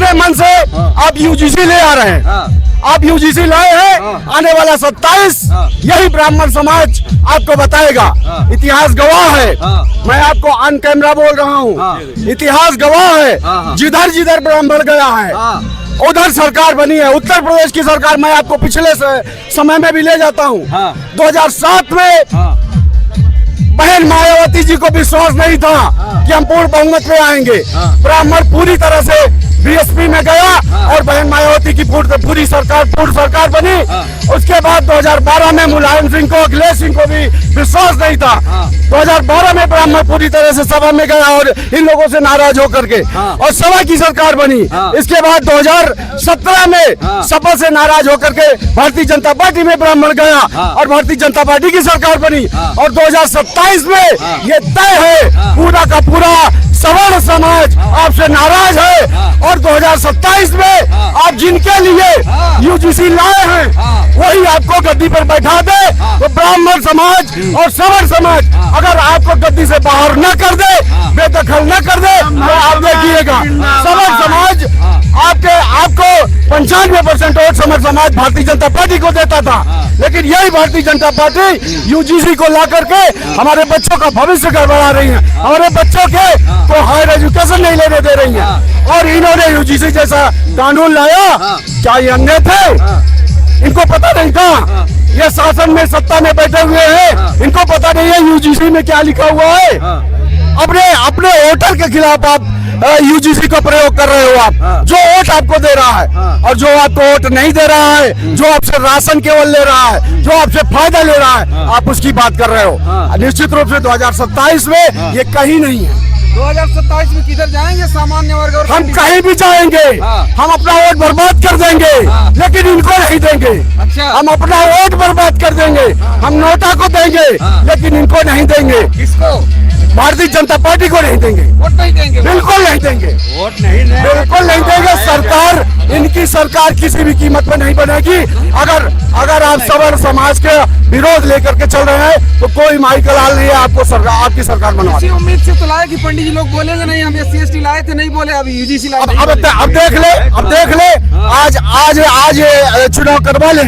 अपने मन से आप यूजीसी ले आ रहे हैं, आप यूजीसी लाए हैं। आने वाला 27 यही ब्राह्मण समाज आपको बताएगा। इतिहास गवाह है, मैं आपको ऑन कैमरा बोल रहा हूँ, इतिहास गवाह है। जिधर जिधर ब्राह्मण गया है उधर सरकार बनी है। उत्तर प्रदेश की सरकार, मैं आपको पिछले समय में भी ले जाता हूँ। 2007 में बहन मायावती जी को विश्वास नहीं था कि हम पूर्ण बहुमत में आएंगे। ब्राह्मण पूरी तरह से बीएसपी में गया और बहन मायावती की पूरी सरकार बनी। उसके बाद 2012 में मुलायम सिंह को, अखिलेश सिंह को भी विश्वास नहीं था। 2012 में ब्राह्मण पूरी तरह से सभा में गया और इन लोगों से नाराज होकर के और सभा की सरकार बनी। इसके बाद 2017 में सभा से नाराज होकर के भारतीय जनता पार्टी में ब्राह्मण गया और भारतीय जनता पार्टी की सरकार बनी। और 2027 में ये तय है, पूरा का पूरा सवर्ण समाज आपसे नाराज है। और 2027 में आप जिनके लिए यूजीसी लाए हैं वही आपको गद्दी पर बैठा दे। तो ब्राह्मण समाज और सवर्ण समाज अगर आपको गद्दी से बाहर न कर दे, बेदखल न कर दे, तो आप देखिएगा सवर्ण समाज आपको 95% वोट सवर्ण समाज भारतीय जनता पार्टी को देता था। लेकिन यही भारतीय जनता पार्टी यूजीसी को ला करके हमारे बच्चों का भविष्य गड़बड़ा रही है, हमारे बच्चों के को हायर एजुकेशन नहीं लेने दे रही है। और इन्होंने यूजीसी जैसा कानून लाया, क्या ये अंधे थे? इनको पता नहीं था? ये शासन में सत्ता में बैठे हुए हैं, इनको पता नहीं है यूजीसी में क्या लिखा हुआ है? अपने वोटर के खिलाफ आप यूजीसी का प्रयोग कर रहे हो। आप जो वोट आपको दे रहा है और जो आपको वोट नहीं दे रहा है, जो आपसे राशन केवल ले रहा है, जो आपसे फायदा ले रहा है, आप उसकी बात कर रहे हो। निश्चित रूप से 2027 में ये कहीं नहीं है। 2027 में किधर जाएंगे सामान्य वर्ग? और हम कहीं भी जाएंगे, हम अपना वोट बर्बाद कर देंगे, लेकिन इनको नहीं देंगे। अच्छा। हम अपना वोट बर्बाद कर देंगे, हम नोटा को देंगे, लेकिन इनको नहीं देंगे। किसको? भारतीय जनता पार्टी को नहीं देंगे। वोट नहीं देंगे? बिल्कुल नहीं देंगे, वोट नहीं देंगे, बिल्कुल नहीं देंगे। सरकार, इनकी सरकार किसी भी कीमत में नहीं बनेगी। अगर आप सवर्ण समाज के विरोध लेकर के चल रहे हैं तो कोई माई का लाल नहीं है आपको आपकी सरकार बनवा। इसी उम्मीद से तो लाए कि पंडित जी लोग बोलेंगे नहीं हम SC/ST लाए थे, नहीं बोले, अभी यूजीसी लाए। अब देख ले आज चुनाव करवा ले,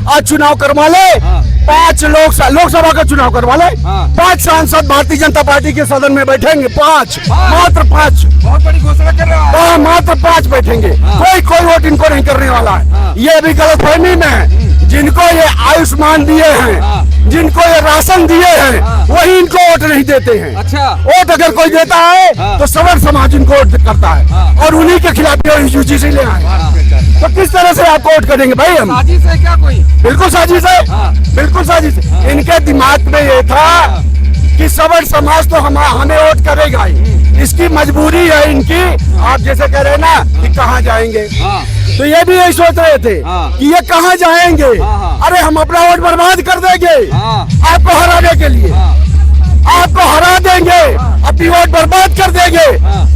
आज चुनाव करवा ले। 5 लोकसभा का चुनाव करवा ले। 5 सांसद भारतीय जनता पार्टी के सदन में बैठेंगे, 5, मात्र 5। बहुत बड़ी घोषणा कर रहा है। मात्र 5 बैठेंगे। कोई वोट इनको नहीं करने वाला है। ये भी गलतफहमी में है। जिनको ये आयुष्मान दिए हैं, जिनको ये राशन दिए हैं, वही इनको वोट नहीं देते हैं। अच्छा। वोट अगर कोई देता है तो सवर्ण समाज इनको वोट करता है और उन्हीं के खिलाफ यूजीसी ले आए। तो किस तरह से आपको वोट करेंगे भाई? हम साजिश है क्या कोई? बिल्कुल साजिश है, बिल्कुल साजिश है। इनके दिमाग में ये था कि सवर्ण समाज तो हमें वोट करेगा ही, इसकी मजबूरी है इनकी। आप जैसे कह रहे हैं ना कि कहाँ जाएंगे, तो ये भी यही सोच रहे थे कि ये कहाँ जाएंगे। अरे हम अपना वोट बर्बाद कर देंगे आपको हराने के लिए, आपको हरा देंगे, अपनी वोट बर्बाद कर देंगे,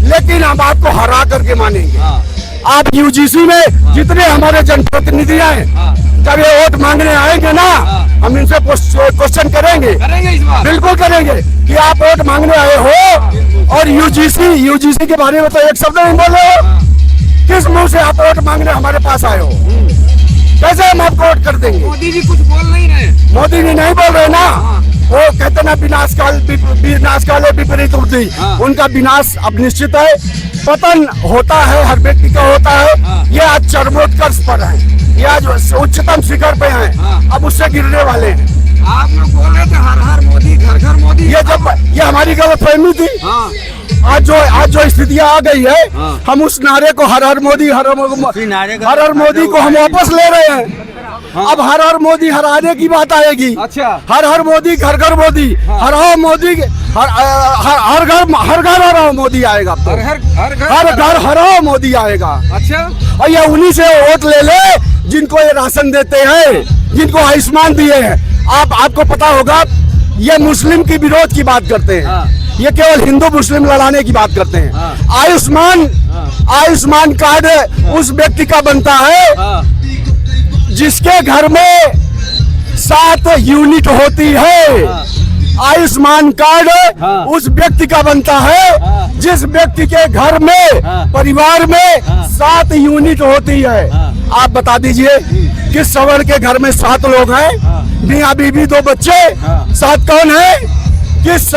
लेकिन हम आपको हरा करके मानेंगे। आप यूजीसी में जितने हमारे जनप्रतिनिधि हैं, जब ये वोट मांगने आएंगे ना, हम इनसे क्वेश्चन करेंगे इस बार? बिल्कुल करेंगे कि आप वोट मांगने आए हो और यूजीसी के बारे में तो एक शब्द नहीं बोले हो। किस मुंह से आप वोट मांगने हमारे पास आए हो? कैसे हम आपको वोट कर देंगे? मोदी जी कुछ बोल नहीं रहे। मोदी जी नहीं बोल रहे ना, वो कहते ना विनाश काले विपरीत बुद्धि। उनका विनाश अब निश्चित है, पतन होता है, हर व्यक्ति का होता है। ये आज चरमोत्कर्ष पर है, ये आज उच्चतम शिखर पे हैं, अब उससे गिरने वाले हैं। आप लोग बोल रहे थे हर हर मोदी, घर घर मोदी। ये हमारी गलतफहमी थी। आज जो स्थितियां आ गई है, हम उस नारे को हर हर मोदी को हम वापस ले रहे हैं। अब हर हर मोदी हराने की बात आएगी। अच्छा। हर हर मोदी, घर घर मोदी, हर मोदी, हर घर हराओ मोदी आएगा। हर घर हराओ मोदी आएगा। अच्छा। और ये उन्हीं से वोट ले जिनको ये राशन देते हैं, जिनको आयुष्मान दिए हैं। आपको पता होगा, ये मुस्लिम की विरोध की बात करते हैं, ये केवल हिंदू मुस्लिम लड़ाने की बात करते हैं। आयुष्मान कार्ड उस व्यक्ति का बनता है जिसके घर में 7 यूनिट होती है। आयुष्मान कार्ड उस व्यक्ति का बनता है जिस व्यक्ति के घर में परिवार में 7 यूनिट होती है, आप बता दीजिए कि सवर्ण के घर में 7 लोग हैं, मियाँ बीवी 2 बच्चे, 7 कौन है? किस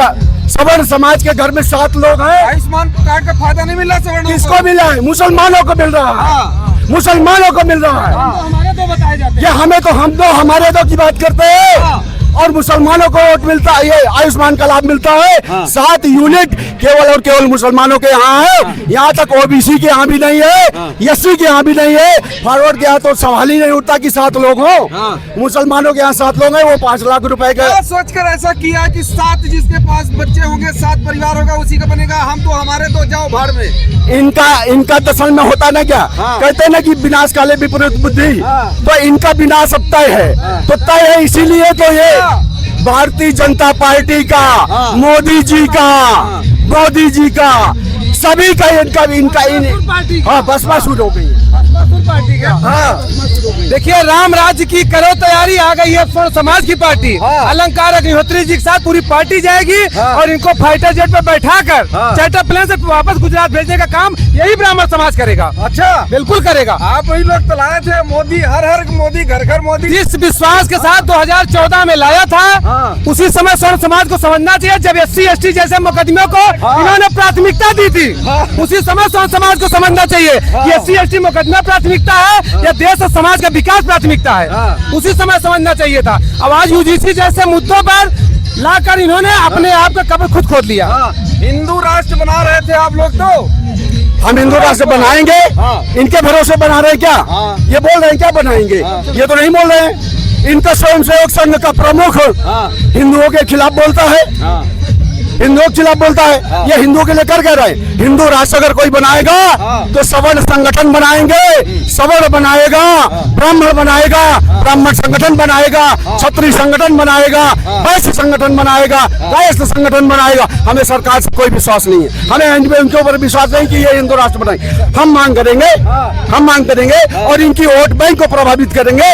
सवर्ण समाज के घर में 7 लोग हैं। आयुष्मान कार्ड का फायदा नहीं मिल रहा सवर्णों किसको मिला है? मुसलमानों को मिल रहा है, मुसलमानों को मिल रहा है। हमारे तो बताए जाते ये हमें तो हम दो हमारे दो की बात करते हैं और मुसलमानों को वोट मिलता है, ये आयुष्मान का लाभ मिलता है। 7 यूनिट केवल और केवल मुसलमानों के यहाँ है, यहाँ तक ओबीसी के यहाँ भी नहीं है, एससी के यहाँ भी नहीं है, फॉरवर्ड के यहाँ तो सवाल ही नहीं उठता कि 7 लोग हो। मुसलमानों के यहाँ 7 लोग हैं, वो 5 लाख रुपए का सोचकर ऐसा किया कि 7 जिसके पास बच्चे होंगे, 7 परिवार होगा, उसी का बनेगा। हम तो हमारे तो जाओ भाड़ में। इनका दसल में होता ना क्या, कहते हैं ना कि विनाश काले विपरीत बुद्धि, तो इनका विनाश अब तय है। तो तय है इसीलिए तो ये भारतीय जनता पार्टी का, मोदी जी का सभी का इनका हाँ बसपा शुरू हो गई है। पार्टी का देखिए, राम राज्य की करो तैयारी, आ गई है स्वर्ण समाज की पार्टी। अलंकार अग्निहोत्री जी के साथ पूरी पार्टी जाएगी और इनको फाइटर जेट पे बैठाकर चार्टर प्लेन से वापस गुजरात भेजने का काम यही ब्राह्मण समाज करेगा। अच्छा, बिल्कुल करेगा। आप वही लोग तो लाए थे मोदी, हर मोदी, घर घर मोदी। जिस विश्वास के साथ 2014 में लाया था, उसी समय स्वर्ण समाज को समझना चाहिए। जब SC ST जैसे मुकदमों को इन्होंने प्राथमिकता दी थी, उसी समय स्वर्ण समाज को समझना चाहिए कि SC ST मुकदमा प्राथमिकता है या देश और समाज का विकास प्राथमिकता है। उसी समय समझना चाहिए था। अब आज UGC जैसे मुद्दों पर लाकर इन्होंने अपने आप का कब्र खुद खोद लिया। हिंदू राष्ट्र बना रहे थे आप लोग, तो हम हिंदू राष्ट्र बनाएंगे, इनके भरोसे बना रहे हैं क्या? ये बोल रहे हैं क्या बनाएंगे, ये तो नहीं बोल रहे हैं। इनका स्वयंसेवक संघ का प्रमुख हिंदुओं के खिलाफ बोलता है, हिंदुओं के खिलाफ बोलता है। ये हिंदुओं के लिए कर कह रहे हैं। हिंदू राष्ट्र अगर कोई बनाएगा तो सवर्ण संगठन बनाएंगे, सवर्ण बनाएगा, ब्राह्मण बनाएगा, ब्राह्मण संगठन बनाएगा, क्षत्रिय संगठन बनाएगा, वैश्य संगठन बनाएगा, कायस्थ संगठन बनाएगा। हमें सरकार से कोई विश्वास नहीं है, हमें इनके ऊपर विश्वास नहीं कि ये हिंदू राष्ट्र बनाएंगे। हम मांग करेंगे और इनकी वोट बैंक को प्रभावित करेंगे।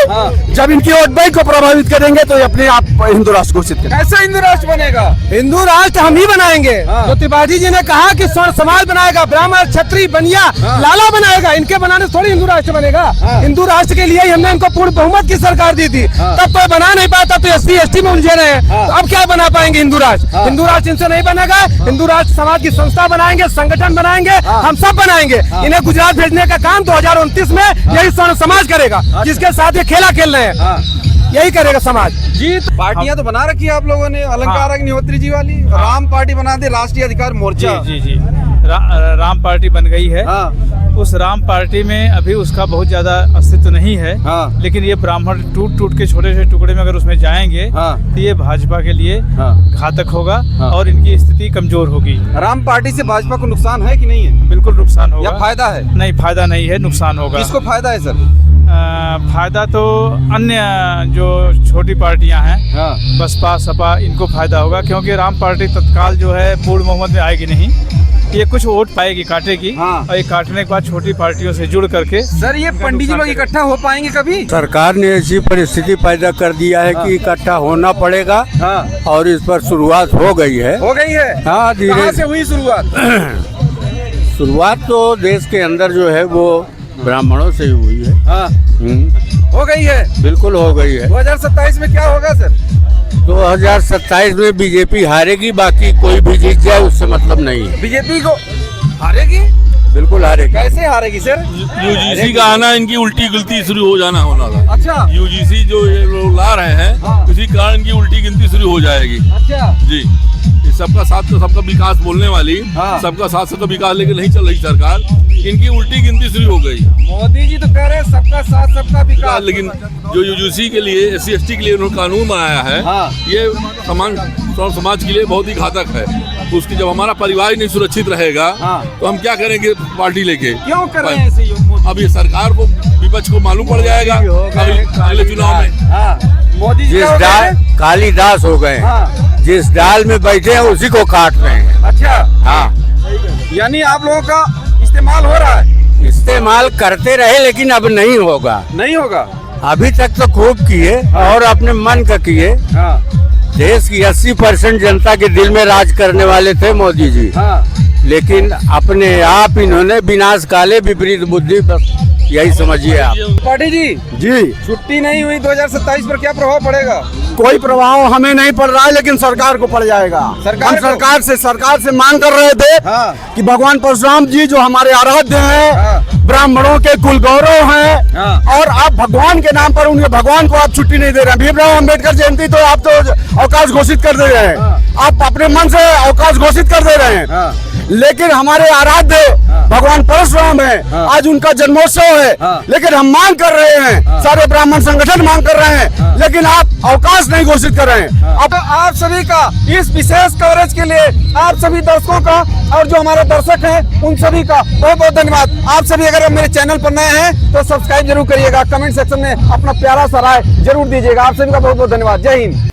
जब इनकी वोट बैंक को प्रभावित करेंगे तो ये अपने आप हिंदू राष्ट्र घोषित करेंगे। कैसा हिंदू राष्ट्र बनेगा? हिंदू राष्ट्र हम ही बनाएंगे। जो त्रिपाठी जी ने कहा कि स्वर्ण समाज बनाएगा, ब्राह्मण, क्षत्रिय, बनिया, लाला बनाएगा, इनके बनाने से थोड़ी हिंदू राष्ट्र बनेगा। हिंदू राष्ट्र के लिए ही हमने इनको पूर्ण बहुमत की सरकार दी थी, तब तो बना नहीं पाता, तो SC ST में उलझे रहे। तो अब क्या बना पाएंगे हिंदू राष्ट्र? हिंदू राष्ट्र इनसे नहीं बनेगा। हिंदू राष्ट्र समाज की संस्था बनाएंगे, संगठन बनाएंगे, हम सब बनाएंगे। इन्हें गुजरात भेजने का काम 2029 में यही स्वर्ण समाज करेगा, जिसके साथ ये खेला खेल रहे हैं, यही करेगा समाज। जी, पार्टियां तो बना रखी है आप लोगों ने, अलंकार अग्निहोत्री जी वाली, राम पार्टी बना दी, राष्ट्रीय अधिकार मोर्चा। जी राम पार्टी बन गई है। उस राम पार्टी में अभी उसका बहुत ज्यादा अस्तित्व नहीं है, लेकिन ये ब्राह्मण टूट के छोटे छोटे टुकड़े में अगर उसमें जाएंगे तो ये भाजपा के लिए घातक होगा और इनकी स्थिति कमजोर होगी। राम पार्टी से भाजपा को नुकसान है कि नहीं है? बिल्कुल नुकसान होगा। या फायदा है? नहीं, फायदा नहीं है, नुकसान होगा। किसको फायदा है सर? फायदा तो अन्य जो छोटी पार्टियां हैं, बसपा, सपा, इनको फायदा होगा, क्योंकि राम पार्टी तत्काल जो है पूर्ण बहुमत में आएगी नहीं। ये कुछ वोट पाएगी, काटेगी, और ये काटने के बाद छोटी पार्टियों से जुड़ करके। सर, ये पंडित जी लोग इकट्ठा हो पाएंगे कभी? सरकार ने ऐसी परिस्थिति पैदा कर दिया है कि इकट्ठा होना पड़ेगा, और इस पर शुरुआत हो गई है। हाँ, धीरे। कहाँ से हुई शुरुआत? शुरुआत तो देश के अंदर जो है वो ब्राह्मणों से ही हुई है। हो गई है, बिल्कुल हो गई है। 2027 में क्या होगा सर? 2027 में बीजेपी हारेगी, बाकी कोई भी जीत जाए उससे मतलब नहीं है। बीजेपी को हारेगी? बिल्कुल हारेगी। कैसे हारेगी सर? यूजीसी का आना, इनकी उल्टी गिनती शुरू हो जाना होना था। अच्छा, यूजीसी जो ये लोग ला रहे हैं, उसी कारण इनकी उल्टी गिनती शुरू हो जाएगी। अच्छा जी, सबका साथ तो सबका विकास बोलने वाली, सबका साथ सबका विकास लेके नहीं चल रही सरकार, इनकी उल्टी गिनती शुरू हो गई। मोदी जी तो कह रहे हैं सबका साथ सबका विकास, लेकिन जो यूजीसी के लिए, SC ST के लिए उन्होंने कानून बनाया है, ये समाज के लिए बहुत ही घातक है। उसकी जब हमारा परिवार ही नहीं सुरक्षित रहेगा तो हम क्या करेंगे पार्टी लेके? क्यों कर रहे हैं ऐसे? अब ये सरकार को, विपक्ष को मालूम पड़ जाएगा अगले चुनाव में। मोदी जी कालीदास हो गए, जिस डाल में बैठे हैं उसी को काट रहे हैं। अच्छा, हाँ, यानी आप लोगों का इस्तेमाल हो रहा है? इस्तेमाल करते रहे, लेकिन अब नहीं होगा। नहीं होगा? अभी तक तो खूब किए और अपने मन का किए। देश की 80% जनता के दिल में राज करने वाले थे मोदी जी। लेकिन अपने आप इन्होंने विनाश काले विपरीत बुद्धि, बस यही समझिए आप। पाटिल जी, जी छुट्टी नहीं हुई 2027 पर क्या प्रभाव पड़ेगा? कोई प्रभाव हमें नहीं पड़ रहा है, लेकिन सरकार को पड़ जाएगा। हम सरकार से मांग कर रहे थे कि भगवान परशुराम जी जो हमारे आराध्य हैं, ब्राह्मणों के कुल गौरव हैं, और आप भगवान के नाम पर उनके भगवान को आप छुट्टी नहीं दे रहे हैं। भीमराव अम्बेडकर जयंती तो आप तो अवकाश घोषित कर दे रहे हैं, आप अपने मन से अवकाश घोषित कर दे रहे हैं, लेकिन हमारे आराध्य भगवान परशुराम है, आज उनका जन्मोत्सव है, लेकिन हम मांग कर रहे हैं, सारे ब्राह्मण संगठन मांग कर रहे हैं, लेकिन आप अवकाश नहीं घोषित कर रहे हैं। अब आप सभी का इस विशेष कवरेज के लिए आप सभी दर्शकों का और जो हमारे दर्शक हैं उन सभी का बहुत बहुत धन्यवाद। आप सभी अगर मेरे चैनल पर नए हैं तो सब्सक्राइब जरूर करिएगा, कमेंट सेक्शन में अपना प्यारा सा राय जरूर दीजिएगा। आप सभी का बहुत बहुत धन्यवाद। जय हिंद।